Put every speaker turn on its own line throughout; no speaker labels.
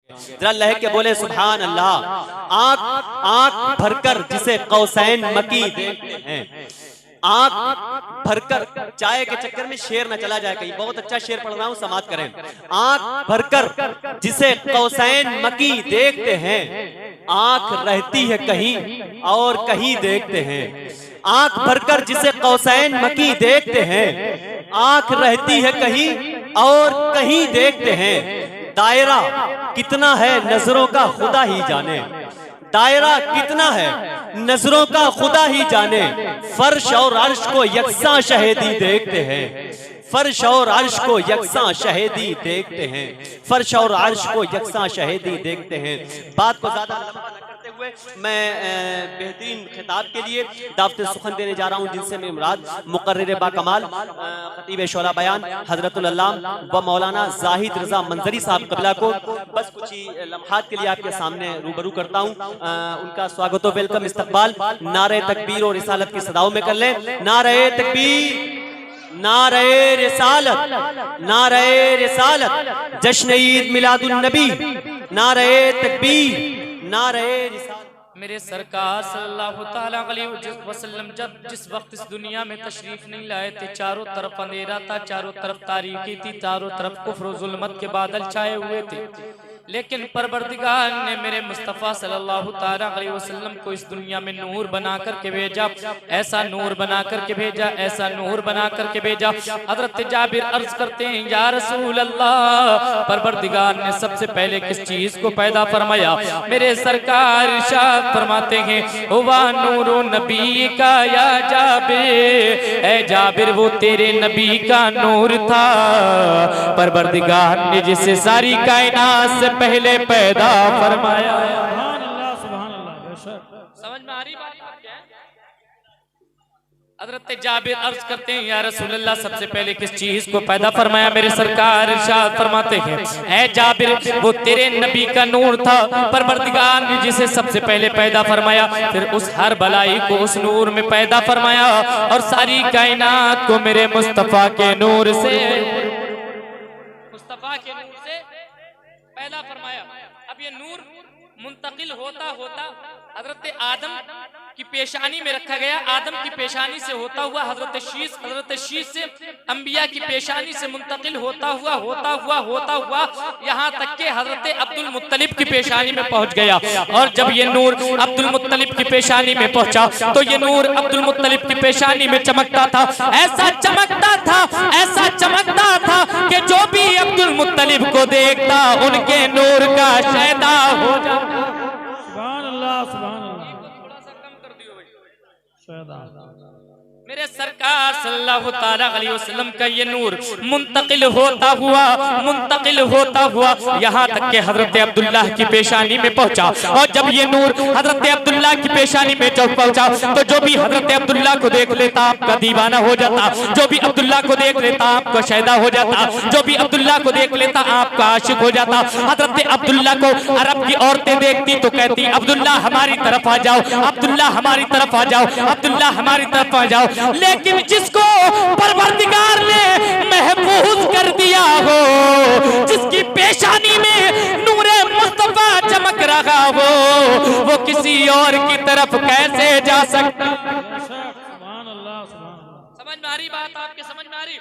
जरा लह के बोले सुभान अल्लाह। आंख भरकर जिसे कौसैन मकी देखते हैं, आंख भरकर, चाय के चक्कर में शेर न चला जाए कहीं, बहुत अच्छा शेर पढ़ रहा हूं, समाप्त करें। आंख भरकर जिसे कौसैन मकी देखते हैं, आंख रहती है कहीं और कहीं देखते हैं। आंख भरकर जिसे कौसैन मकी देखते हैं, आंख रहती है कहीं और कहीं देखते हैं। दायरा कितना है नजरों का खुदा ही जाने, दायरा कितना है नजरों का खुदा ही जाने। फर्श और अर्श को यकसा शहीदी देखते हैं, फर्श और अर्श को यकसा शहीदी देखते हैं, फर्श और अर्श को यकसा शहीदी देखते हैं। बात को ज्यादा लंबा न करते हुए मैं बेहतरीन खिताब के लिए दावत सुखन देने जा रहा हूँ, जिनसे मेरी मुराद मुकर्रिर बाकमाल खतीब शोला बयान हजरतुल अल्लामा व मौलाना जाहिद रजा मंजरी साहब कबला को बस कुछ ही लम्हात के लिए आपके सामने रूबरू करता हूँ। उनका स्वागत व वेलकम इस्तकबाल नारे तकबीर और रिसालत की सदाओं में कर लें। नारे तकबीर, नारे रिसालत, नारे रिसालत, जश्न ईद मिलादुन नबी, नारे तकबीर, नारे रिसालत।
मेरे सरकार सल्लल्लाहु तआला अलैहि वसल्लम जब जिस वक्त इस दुनिया में तशरीफ नहीं लाए थे, चारों तरफ अंधेरा था, चारों तरफ तारीकी थी, चारों तरफ कुफ्र और जुल्मत के बादल छाए हुए थे। लेकिन परवरदिगार ने मेरे मुस्तफ़ा सल्लल्लाहु तआला अलैहि वसल्लम को इस दुनिया में नूर बना करके भेजा, ऐसा नूर बना करके भेजा, ऐसा नूर बना करके भेजा। हजरत जाबिर अर्ज करते हैं, या रसूल अल्लाह, परवरदिगार ने सबसे पहले किस चीज को पैदा फरमाया? मेरे सरकार इरशाद फरमाते हैं, हुवा नूरो नबी का या जाबिर, ए जाबिर वो तेरे नबी का नूर था। परवरदिगार ने जिसे सारी कायनात से पहले पैदा फरमाया। समझ में आ रही बात क्या है? हज़रत जाबिर अर्ज करते हैं, या रसूल अल्लाह, सबसे पहले किस चीज को पैदा फरमाया? मेरे सरकार इरशाद फरमाते हैं, ऐ जाबिर वो तेरे नबी का नूर था। परवरदिगार ने जिसे सबसे पहले पैदा फरमाया, फिर उस हर बलाई को उस नूर में पैदा फरमाया और सारी कायनात को मेरे मुस्तफा के नूर से, मुस्तफा के नूर से पैदा फरमाया। अब ये नूर मुंतकिल होता होता हजरत आदम की पेशानी में रखा गया, आदम की पेशानी से होता हुआ हजरत शीश से अंबिया की पेशानी से मुंतकिल होता हुआ यहाँ तक के हजरत अब्दुल मुत्तलिब की पेशानी में पहुंच गया। और जब ये नूर अब्दुल मुत्तलिब की पेशानी में पहुंचा तो ये नूर अब्दुल मुत्तलिब की पेशानी में चमकता था, ऐसा चमकता था, ऐसा चमकता था कि जो भी अब्दुल मुत्तलिब को देखता उनके नूर का शैदा हो जाता।
सुभान अल्लाह, सुभान अल्लाह।
मेरे सरकार सल्लल्लाहु तआला अलैहि वसल्लम का ये नूर मुंतकिल होता हुआ यहाँ तक के हजरत अब्दुल्लाह की पेशानी में पहुंचा। और जब ये नूर हजरत अब्दुल्लाह की पेशानी में जब पहुंचा तो जो भी हजरत अब्दुल्लाह को देख लेता आपका दीवाना हो जाता, जो भी अब्दुल्लाह को देख लेता आपका शैदा हो जाता, जो भी अब्दुल्लाह को देख लेता आपका आशिक हो जाता। हजरत अब्दुल्लाह को अरब की औरतें देखती तो कहती, अब्दुल्लाह हमारी तरफ आ जाओ, अब्दुल्लाह हमारी तरफ आ जाओ, अब्दुल्लाह हमारी तरफ आ जाओ। लेकिन जिसको परवरदिगार ने महफूज कर दिया हो, जिसकी पेशानी में नूरे मुस्तफा चमक रहा हो, वो किसी और की तरफ कैसे जा सकता? समझ में आ रही बात? आपके समझ में आ रही?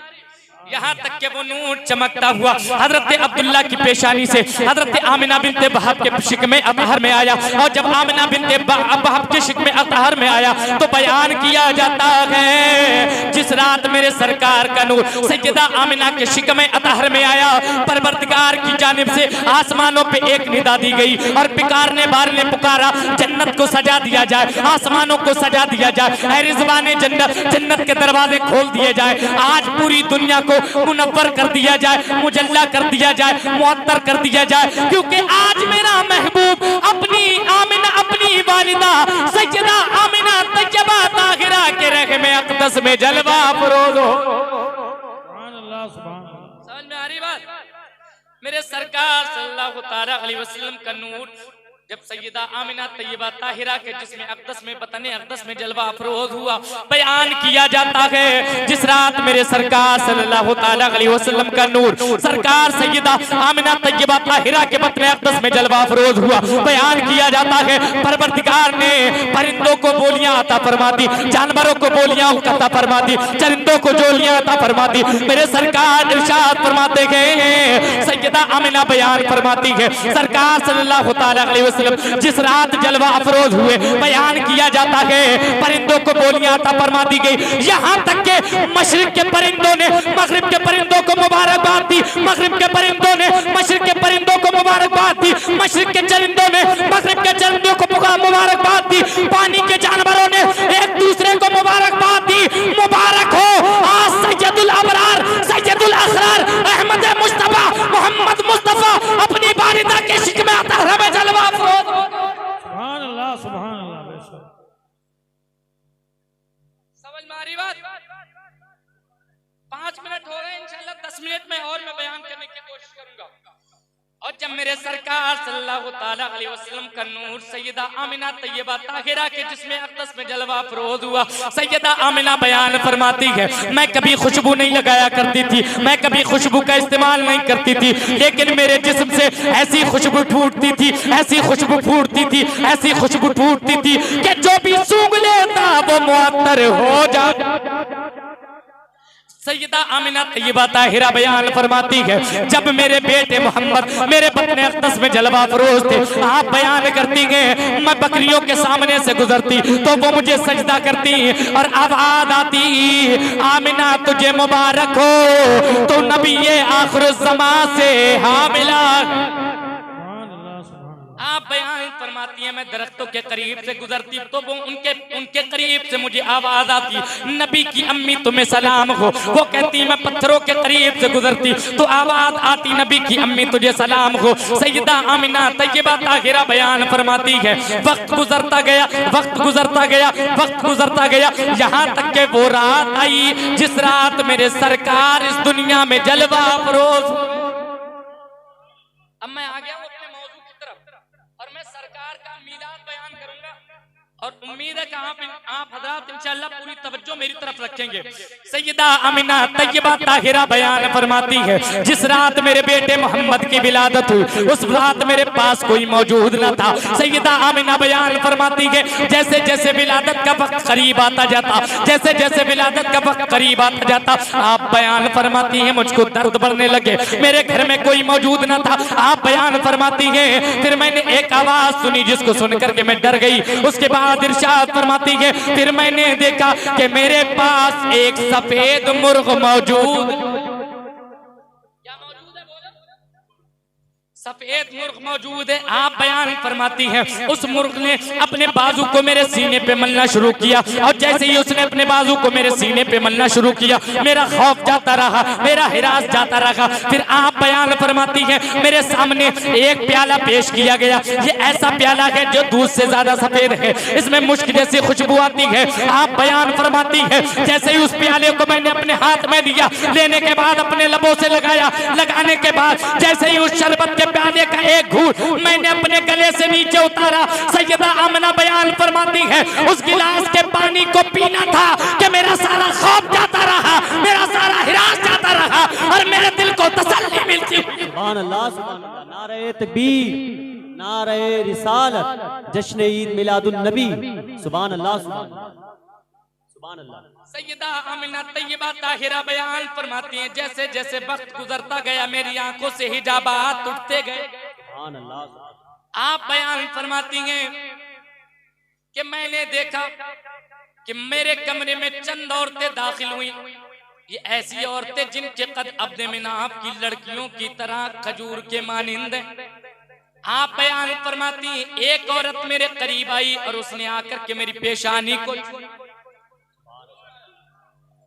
यहाँ तक के वो नूर चमकता हुआ हजरत अब्दुल्लाह की पेशानी से हजरत आमिना बिनते वहब के शिक में अतहर में आया। और जब आमिना बिनते वहब के शिक में अतहर में आया तो बयान किया जाता है, जिस रात मेरे सरकार का नूर सैयदा आमिना के शिक में अतहर में आया, परवरदिगार की जानिब से आसमानों पे एक निदा दी गई और पिकारने बार ने पुकारा, जन्नत को सजा दिया जाए, आसमानों को सजा दिया जाए, ऐ रिज़वाने जन्नत, जन्नत के दरवाजे खोल दिए जाए, आज पूरी दुनिया को मुनव्वर कर दिया जाए, मुजल्ला कर दिया जाए, मुअत्तर कर दिया जाए, क्योंकि आज मेरा महबूब अपनी आमिना, अपनी वालिदा सैयदा आमिना तैयबा ताहिरा के रह में अक़दस में जलवा फरोज़ हो।
सुभान अल्लाह, सुभान अल्लाह।
समझ में आ रही बात? मेरे सरकार सल्लल्लाहु तआला अलैहि वसल्लम का नूर जब सैयदा आमिना तैयबा ताहिरा के जिस्म अक़दस में बतने अक़दस में जलवा अफरोज हुआ, बयान किया जाता है जिस रात मेरे सरकार सल्लल्लाहु तआला अलैहि वसल्लम का नूर सरकार सैयदा आमिना तैयबा ताहिरा के बतने अक़दस में जलवा अफरोज हुआ, बयान किया जाता है परवरदिगार ने परिंदों को बोलियां अता फरमा दी, जानवरों को बोलियां अता फरमा दी, चरिंदों को जोलियां अता फरमा दी। मेरे सरकार इरशाद फरमाते हैं, सैयदा आमिना बयान फरमाती है सरकार सल्लल्लाहु तआला अलैहि वसल्लम जिस रात जलवा अफरोज हुए, बयान किया जाता है परिंदों को बोलियां अता फरमा दी गई, यहाँ तक के मशरिक के परिंदों ने मगरिब के परिंदों को मुबारकबाद दी, मगरिब के परिंदों ने मशरिक के परिंदों को मुबारकबाद दी, मशरिक के चरिंदों ने मगरिब के चरिंदों को मुबारकबाद दी, पानी के जानवरों ने एक दूसरे को मुबारकबाद दी। मुबारक हो आज सैयदुल अबरार सैयदुल असरार अहमद मुस्तफा मोहम्मद मुस्तफा अपनी बारिदा के इश्क में अता में जलवा अफरोज।
सुभान अल्लाह बेशक।
समझ में आ रही बात? 5 मिनट हो गए, इंशाल्लाह 10 मिनट में और मैं बयान करने की कोशिश करूंगा। और जब मेरे सरकार सल्लल्लाहु तआला अलैहि वसल्लम का नूर सैयदा आमिना तैयबा ताहिरा के जिस्म अक़दस में जलवा अफरोज हुआ, सैयदा आमिना बयान फरमाती है मैं कभी खुशबू नहीं लगाया करती थी, मैं कभी खुशबू का इस्तेमाल नहीं करती थी, लेकिन मेरे जिस्म से ऐसी खुशबू फूटती थी, ऐसी खुशबू फूटती थी, ऐसी खुशबू फूटती थी कि जो भी सूंघ लेता वो मुअत्तर हो जाता। सैयदा आमिना तैयबा ताहिरा बयान फरमाती है जब मेरे बेटे मोहम्मद मेरे बतने अक़दस में जलवा अफरोज थे, आप बयान करती हैं मैं बकरियों के सामने से गुजरती तो वो मुझे सजदा करती और आवाज आती आमिना तुझे मुबारक हो तो नबी ये आखिर ज़मा से हामिला। आप बयान फरमाती हैं मैं दरख्तों के करीब से गुजरती तो वो उनके करीब से मुझे आवाज आती नबी की अम्मी तुम्हें सलाम हो, वो कहती मैं पत्थरों के करीब से गुजरती तो आवाज आती नबी की अम्मी तुझे सलाम हो। सैयदा आमिना तैयबा ताहिरा बयान फरमाती है वक्त गुजरता गया, वक्त गुजरता गया, वक्त गुजरता गया, यहाँ तक के वो रात आई जिस रात मेरे सरकार इस दुनिया में जलवा अफरोज। अब मैं आ गया हूँ अपने मौजू की तरफ और मैं सरकार का मीलाद बयान करूंगा और उम्मीद है कि आप हज़रात इंशाअल्लाह पूरी तवज्जो मेरी तरफ रखेंगे। सैयदा आमिना तैयबा ताहिरा बयान फरमाती है जिस रात मेरे बेटे मोहम्मद की विलादत हुई उस रात मेरे पास कोई मौजूद न था। सैयदा आमिना बयान फरमाती है जैसे जैसे विलादत का वक्त करीब आता जाता, जैसे जैसे विलादत का वक्त करीब आता जाता, आप बयान फरमाती है मुझको दर्द बढ़ने लगे, मेरे घर में कोई मौजूद न था। आप बयान फरमाती है फिर मैंने एक आवाज सुनी जिसको सुनकर के मैं डर गई। उसके बाद इरशाद फरमाती है फिर मैंने देखा कि मेरे पास एक सफेद मुर्ग मौजूद, क्या मौजूद है बोलो? सफेद मुर्ग मौजूद है। आप बयान फरमाती हैं उस मुर्ग ने अपने बाजू को मेरे सीने पे मलना शुरू किया और जैसे ही उसने अपने बाजू को मेरे सीने पे मलना शुरू किया मेरा खौफ जाता रहा, मेरा हिरास जाता रहा। फिर आप बयान फरमाती हैं मेरे सामने एक प्याला पेश किया गया, ये ऐसा प्याला है जो दूध से ज्यादा सफेद है, इसमें मुश्क जैसी खुशबू आती है। आप बयान फरमाती है जैसे ही उस प्याले को मैंने अपने हाथ में लिया, लेने के बाद अपने लबों से लगाया, लगाने के बाद जैसे ही उस शरबत के प्याले का एक घूंट मैंने अपने गले से नीचे उतारा, सैयदा आमिना बयान फरमाती है उस गिलास के पानी को पीना था कि मेरा सारा खौफ जाता रहा, मेरा सारा हिरास जाता रहा और मेरे दिल को तसल्ली मिलती।
सुभान अल्लाह, सुभान अल्लाह, नारे तकबीर, नारे रिसालत, जश्न ईद मिलादुन नबी, सुभान अल्लाह, सुभान अल्लाह, सुभान अल्लाह।
सैयदा आमिना तैयबा ताहिरा बयान फरमाती हैं जैसे जैसे वक्त गुजरता गया मेरी आंखों से हिजाबात टूटते गए।
सुभान अल्लाह।
आप बयान फरमाती हैं कि मैंने देखा कि मेरे कमरे में चंद औरतें दाखिल हुई, ये ऐसी औरतें जिनके कद अब्द मिनाब की लड़कियों की तरह खजूर के मानिंद हैं। आप बयान फरमाती एक औरत मेरे करीब आई और उसने आकर के मेरी पेशानी को,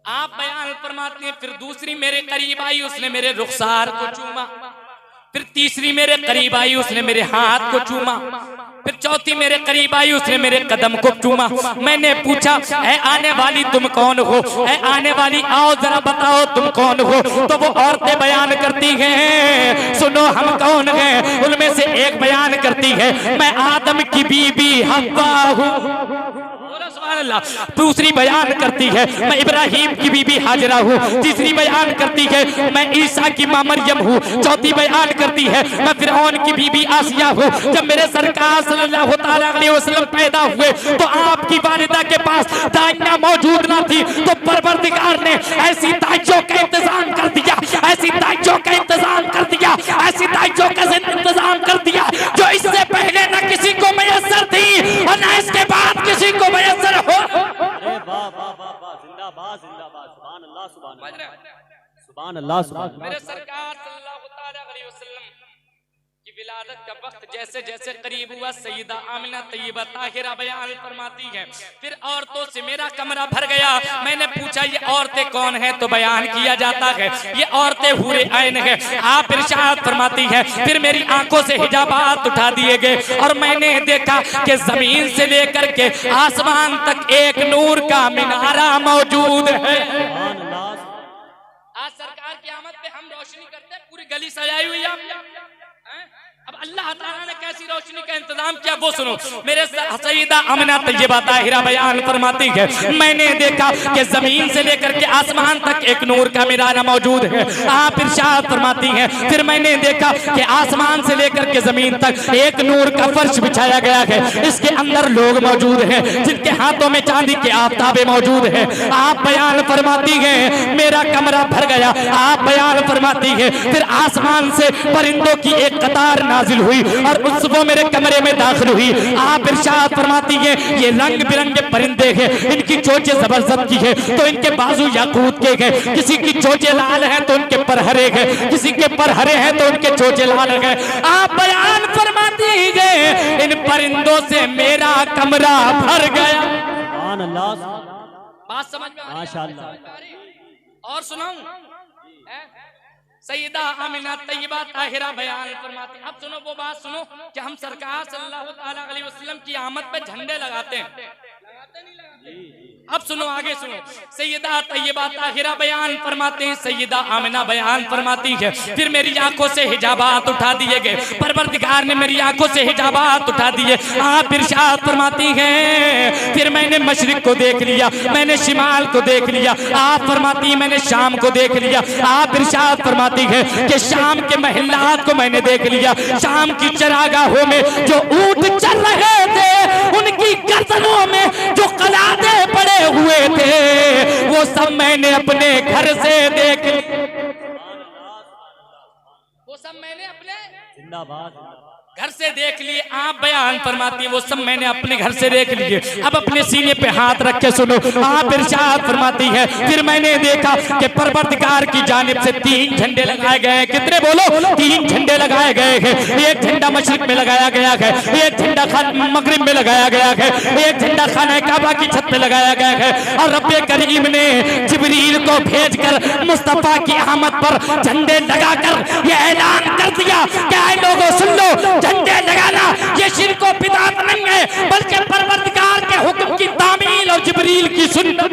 आप बयान फरमाती हैं फिर दूसरी मेरे करीब आई उसने मेरे रुखसार को चूमा, फिर तीसरी मेरे करीब आई उसने मेरे हाथ को चूमा, फिर चौथी मेरे करीब आई, उसने मेरे कदम को चूमा। मैंने पूछा, ऐ आने वाली तुम कौन हो? ऐ आने वाली आओ जरा बताओ तुम कौन हो? तो वो औरतें बयान करती हैं, सुनो हम कौन हैं। उनमें से एक बयान करती है, मैं आदम की बीबी हव्वा हूँ। दूसरी बयान करती है, मैं इब्राहिम की बीबी हाजरा हूँ। तीसरी बयान करती है, मैं ईसा की मां मरियम हूँ। चौथी बयान करती है, मैं फिरौन की बीबी आसिया हूँ। जब मेरे सरकार सल्लल्लाहु अलैहि वसल्लम पैदा हुए तो आपकी वालिदा के पास दाइयां मौजूद ना थी, तो परवरदिगार ने ऐसी दाइयों का इंतजाम कर दिया, ऐसी दाइयों का इंतजाम कर दिया, ऐसी दाइयों का इंतजाम कर दिया जो इससे पहले न किसी को मैसर थी और न इसके बाद किसी को मैसर हो।
अरे वाह वाह वाह वाह, जिंदाबाद जिंदाबाद, सुभान अल्लाह सुभान अल्लाह सुभान अल्लाह सुभान अल्लाह।
मेरे सरकार सल्लल्लाहु अलैहि वसल्लम की विलादत का वक्त जैसे जैसे करीब हुआ, सईदा आमिना तैयबा ताहिरा बयान फरमाती है, फिर औरतों से मेरा कमरा भर गया। मैंने पूछा, ये औरतें कौन हैं? तो बयान किया जाता है, ये औरतें हूरे ऐन हैं। आप इरशाद फरमाती है, फिर मेरी आंखों से हिजाबात उठा दिए गए और मैंने देखा कि जमीन से लेकर के आसमान तक एक नूर का मिनारा मौजूद है। आज सरकार की आमद पे हम रोशनी करते हैं, पूरी गली सजाई हुई है। अब अल्लाह ताला ने कैसी रोशनी का इंतजाम किया वो सुनो। मेरे सईदा आमिना तैयबा ताहिरा बयान फरमाती है, मैंने देखा कि जमीन से लेकर के आसमान तक एक नूर का मिनारा मौजूद है। आप इरशाद फरमाती हैं, फिर मैंने देखा कि आसमान से लेकर के जमीन तक एक नूर का फर्श बिछाया गया है। इसके अंदर लोग मौजूद हैं जिनके हाथों में चांदी के आफताबे मौजूद है। आप बयान फरमाती हैं, मेरा कमरा भर गया। आप बयान फरमाती है, फिर आसमान से परिंदों की एक कतार नाजिल हुई और उस वो मेरे कमरे में दाखिल हुई। आप इरशाद फरमाती हैं, ये रंग बिरंगे परिंदे हैं, इनकी चोंचें जबरदस्त की है तो इनके बाजू याकूत के हैं, किसी की चोंचें लाल हैं तो उनके पर हरे हैं, किसी के पर हरे हैं तो उनके चोंचें लाल हैं। आप बयान फरमाती हैं, इन परिंदों से मेरा कमरा भर गया।
सुभान अल्लाह,
बात समझ में माशाअल्लाह। और सुनाऊं, सईदा आमिना तैयबा ताहिरा बयान फरमाती। अब सुनो वो बात सुनो कि हम सरकार सल्लल्लाहु अलैहि वसल्लम की आमद पे झंडे लगाते हैं, लगाते नहीं लगाते? अब सुनो आगे सुनो, सईदा तैयबा ताहिरा बयान फरमाते हैं, सईदा आमिना बयान फरमाती है, फिर मेरी आंखों से हिजाबात उठा दिए गए। परवरदिगार ने मेरी आंखों से हिजाबात उठा दिए। आप इरशाद फरमाती हैं, फिर मैंने मशरिक को देख लिया, मैंने शिमाल को देख लिया। आप फरमाती हैं, मैंने शाम को देख लिया। आप इरशाद फरमाती है कि शाम के महल्लात को मैंने देख लिया। शाम की चरागाहों में जो ऊंट चल रहे थे, उनकी गर्दनों में जो कलादे पड़े हुए थे, वो सब मैंने अपने घर से देख लिए। वो सब मैंने अपने
जिंदाबाद
घर से देख लिए। आप बयान फरमाती है, वो सब मैंने अपने घर से देख लिए। अब अपने सीने पे हाथ रख के सुनो। आप इरशाद फरमाती है, फिर मैंने देखा कि परवरदिगार की जानिब से 3 झंडे लगाए गए हैं। कितने बोलो? 3 झंडे लगाए गए हैं। एक झंडा मशरिक में लगाया गया है, एक झंडा मगरिब में लगाया गया है, एक झंडा खाना काबा की छत पे लगाया गया है। और रब्बे करीम ने जिब्रील को भेजकर मुस्तफा की आमद पर झंडे लगाकर यह ऐलान कर दिया कि ऐ लोगों सुन लो, झंडे लगाना ये शिर्क व बिदअत नहीं है, बल्कि परवरदिगार के हुक्म की तामील और जिब्रील की सुन्नत।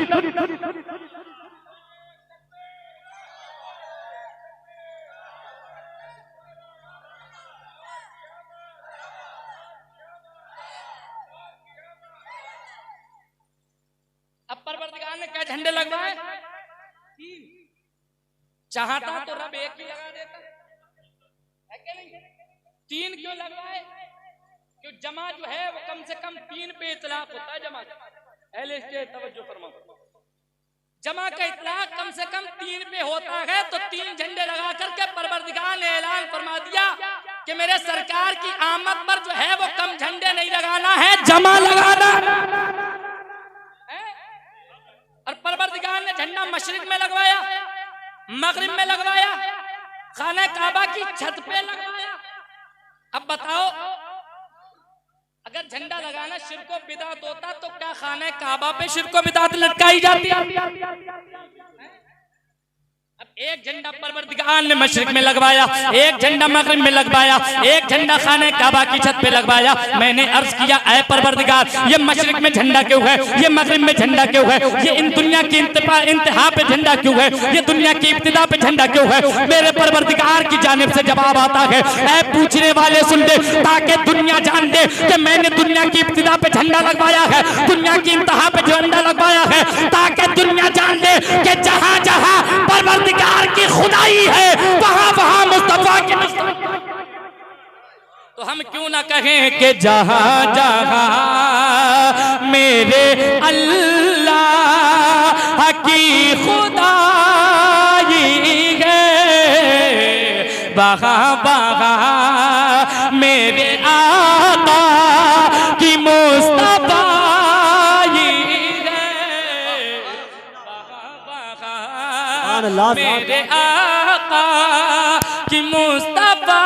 अब परवरदिगार ने क्या झंडे लगवाए? 3। चाहता तो रब एक ही लगा देता है कि नहीं? 3 क्यों लगवाए? क्यों जमा जो है वो कम से कम 3 पे इतलाक होता है। जमा अहले स्टेज तवज्जो फरमाओ, जमा का इतलाक कम से कम 3 पे होता है। तो 3 झंडे लगा करके परवरदिगार ने ऐलान फरमा दिया कि मेरे सरकार की आमद पर जो है वो कम झंडे नहीं लगाना है, जमा लगाना है। और परवरदिगार ने झंडा मशरिक में लगवाया, मगरिब में लगवाया, खाना काबा की छत पे लगवाया। अब बताओ, अगर झंडा लगाना शिर्क व बिदअत होता तो क्या खाने काबा पे शिर्क व बिदअत लटकाई जाती? अब एक झंडा परवरदिगार ने मशरिक में लगवाया, एक झंडा मगरिब में लगवाया, एक झंडा खाने काबा की छत पे लगवाया। मैंने अर्ज किया, ऐ परवरदिगार, ये मशरिक में झंडा क्यों है, ये मगरिब में झंडा क्यों है, ये इन दुनिया की इंतहा पे झंडा क्यों है, ये दुनिया की इब्तिदा पे झंडा क्यों है? मेरे परवरदिगार की जानिब से जवाब आता है, ऐ पूछने वाले सुन ले, ताकि दुनिया जान दे कि मैंने दुनिया की इब्तिदा पे झंडा लगवाया है, दुनिया की इंतहा पे झंडा लगवाया है, ताकि दुनिया जान दे कि जहां जहां परवरदिगार की खुदाई है वहां वहां मुस्तफा की। तो हम क्यों ना कहें कि जहां जहां मेरे अल्लाह की खुदाई है, वहां वहां मेरे आका की मुस्तफा मेरे आका की मुस्तफा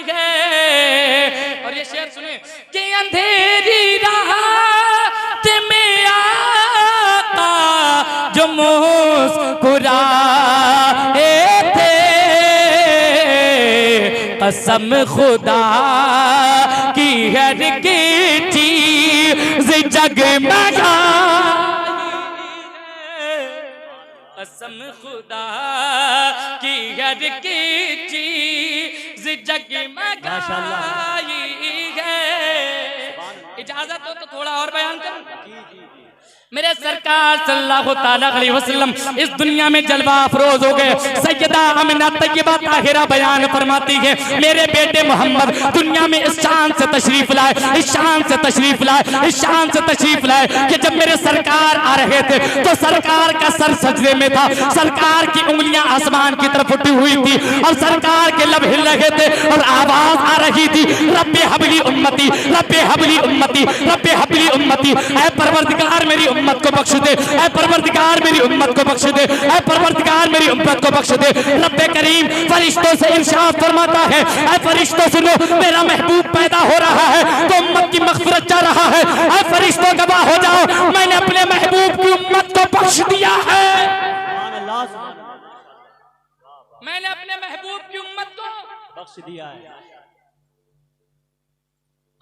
है। और ये शेर सुने कि अंधेरी रात में आका जो मुस्कुराए थे, कसम खुदा की हर की चीज जगमगा, कसम खुदा की हर की चीज जगमगाई है। इजाजत हो तो थोड़ा और बयान करूं। मेरे सरकार सल्लल्लाहु ताला अलैहि वसल्लम इस दुनिया में जलवा अफरोज हो गए। सैयदा आमिना तैयबा ताहिरा बयान फरमाती है, मेरे बेटे मोहम्मद दुनिया में इस शान से तशरीफ लाए, इस शान से तशरीफ लाए, इस शान से तशरीफ लाए कि जब मेरे सरकार आ रहे थे तो सरकार का सर सजदे में था, सरकार की उंगलियां आसमान की तरफ उठी हुई थी और सरकार के लब हिल रहे थे और आवाज आ रही थी, रब्बे हबली उम्मती, रब्बे हबली उम्मती, रब्बे हबली उम्मती। ऐ परवरदिगार मेरी उम्मत को बख्श दे, ऐ परवरदिगार मेरी उम्मत को बख्श दे, ऐ परवरदिगार मेरी उम्मत को बख्श दे। रब्बे करीम फरिश्तों से इरशाद फरमाता है, ऐ फरिश्तों सुनो, मेरा महबूब पैदा हो रहा है तो उम्मत की मग़फ़िरत चाह रहा है। ऐ फरिश्तों गवाह हो जाओ, मैंने अपने महबूब की उम्मत को बख्श दिया है, मैंने अपने महबूब की उम्मत को
बख्श दिया है।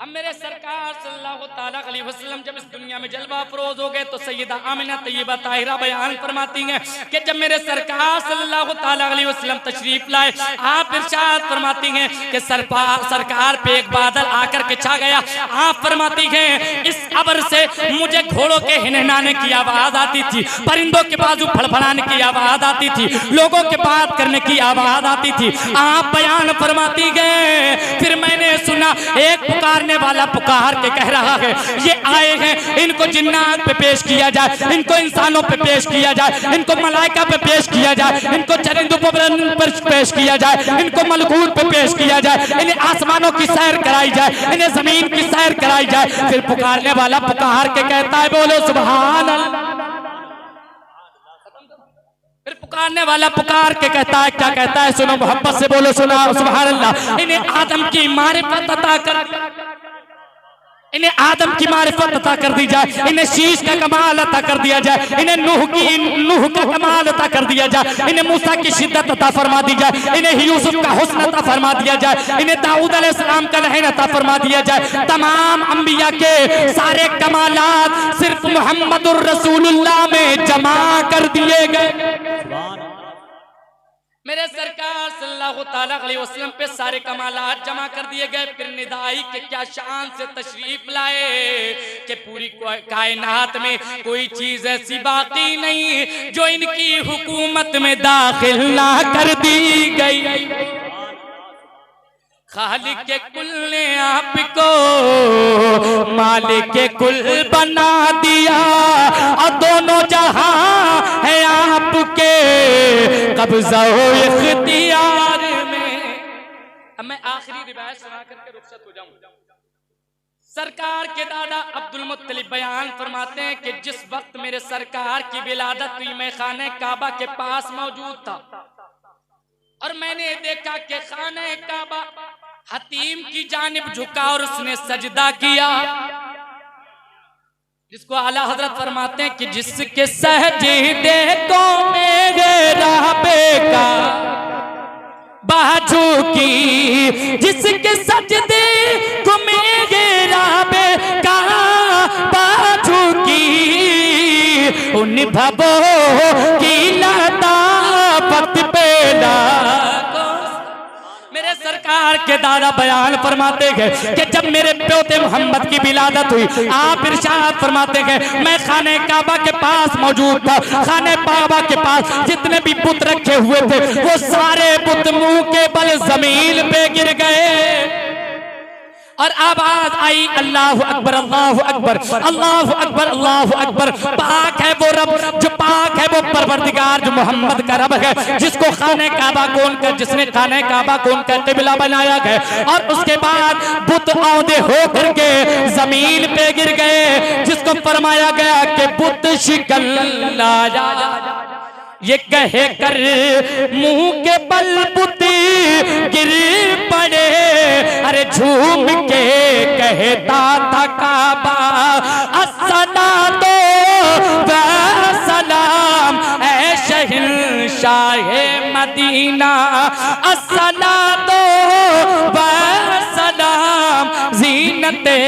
अब मेरे सरकार सल्लल्लाहु ताला अलैहि वसल्लम जब इस दुनिया में जलवा अफरोज हो गए तो सैयदा आमिना तैयबा ताहिरा बयान फरमाती हैं कि जब मेरे सरकार सल्लल्लाहु ताला अलैहि वसल्लम तशरीफ लाए, आप इरशाद फरमाती हैं कि सरकार पे एक बादल आकर के छा गया। आप फरमाती हैं इस अबर से मुझे घोड़ों के हिनहिनाने की आवाज आती थी, परिंदों के बाजू फड़फड़ाने की आवाज आती थी, लोगों के बात करने की आवाज आती थी। आप बयान फरमाती गए, फिर मैंने सुना एक पुकार वाला पुकार के कह रहा है, ये आए हैं, इनको जिन्नात पे पेश किया जाए, इनको इंसानों पे पेश किया जाए, इनको मलाइका पे पेश किया जाए, इनको चरिंदों पर पेश किया जाए, इनको मलकूत पे पेश किया जाए, इन्हें आसमानों की सैर कराई जाए, इन्हें जमीन की सैर कराई जाए। फिर पुकारने वाला पुकार के कहता है, बोलो सुभान अल्लाह। फिर पुकारने वाला पुकार के कहता है, क्या कहता है? सुनो मोहब्बत से बोलो, सुना सुभान अल्लाह। इन्हें आदम की मारिफत अता कर, इन्हें आदम की मारिफत अता कर दी जाए, इन्हें शीश का कमाल अता कर दिया जाए, इन्हें नूह का कमाल अता कर दिया जाए, इन्हें मूसा की शिद्दत अता फरमा दी जाए, इन्हें यूसुफ का हुस्न अता फरमा दिया जाए, इन्हें दाऊद अलैहिस्सलाम का लहन अता फरमा दिया जाए। तमाम अंबिया के सारे कमालात सिर्फ मुहम्मदुर रसूलुल्लाह में जमा कर दिए गए। मेरे सरकार सल्लल्लाहु ताला अलैहि वसल्लम पे सारे कमालात जमा कर दिए गए। फिर निदाई के क्या शान से तशरीफ लाए कि पूरी कायनात में कोई चीज ऐसी बाकी नहीं जो इनकी हुकूमत में दाखिल ना कर दी गई। खालिक के कुल ने आपको मालिक के कुल बना दिया और दोनों जहां है आपके कब्जा इख्तियार में। अब मैं आखिरी रिवायत सुना करके रुखसत हो जाऊं। सरकार के दादा अब्दुल मुत्तलिब बयान फरमाते हैं कि जिस वक्त मेरे सरकार की विलादत हुई मैं खाने काबा के पास मौजूद था और मैंने देखा कि खाने काबा हतीम की जानिब झुका और उसने सजदा किया। जिसको आला हजरत फरमाते हैं कि जिसके सहजीदे को मेरे राबे का बाजू की, जिसके सजदे को मेरे राबे का बाजू की, उन भवों की लताफत पे लागो। मेरे सरकार के दादा बयान फरमाते गए कि जब मेरे पोते मोहम्मद की विलादत हुई, आप इरशाद फरमाते गए मैं खाने काबा के पास मौजूद था। खाने काबा के पास जितने भी बुत रखे हुए थे वो सारे बुत मुंह के बल जमीन पे गिर गए और आवाज आई अल्लाह अकबर अल्लाह अकबर अल्लाह अकबर अल्लाह अकबर। पाक है वो रब, जो पाक है वो परवरदिगार, जो मोहम्मद का रब है, जिसको खाने काबा को उनका, जिसने खाने काबा को उनका किबला बनाया गया। और उसके बाद बुत औंधे होकर के जमीन पे गिर गए, जिसको फरमाया गया कि बुत शिकल लाया, ये कहे कर मुंह के बल बुत गिर पड़े। अरे झूम के कहता था काबा अस्सला तो सलाम ऐ शहंशाहे मदीना, अस्सला तो सलाम जीनते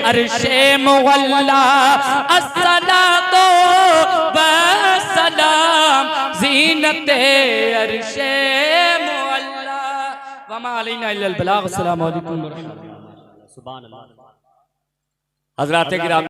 अर्शे मुअल्ला, अस्सला तो सलाम जीनते अर्शे मुअल्ला वमा अलैना इल्लल बलाग। अस्सलामु अलैकुम व रहमतुल्लाह।
सुभान अल्लाह।
हज़रात किराम।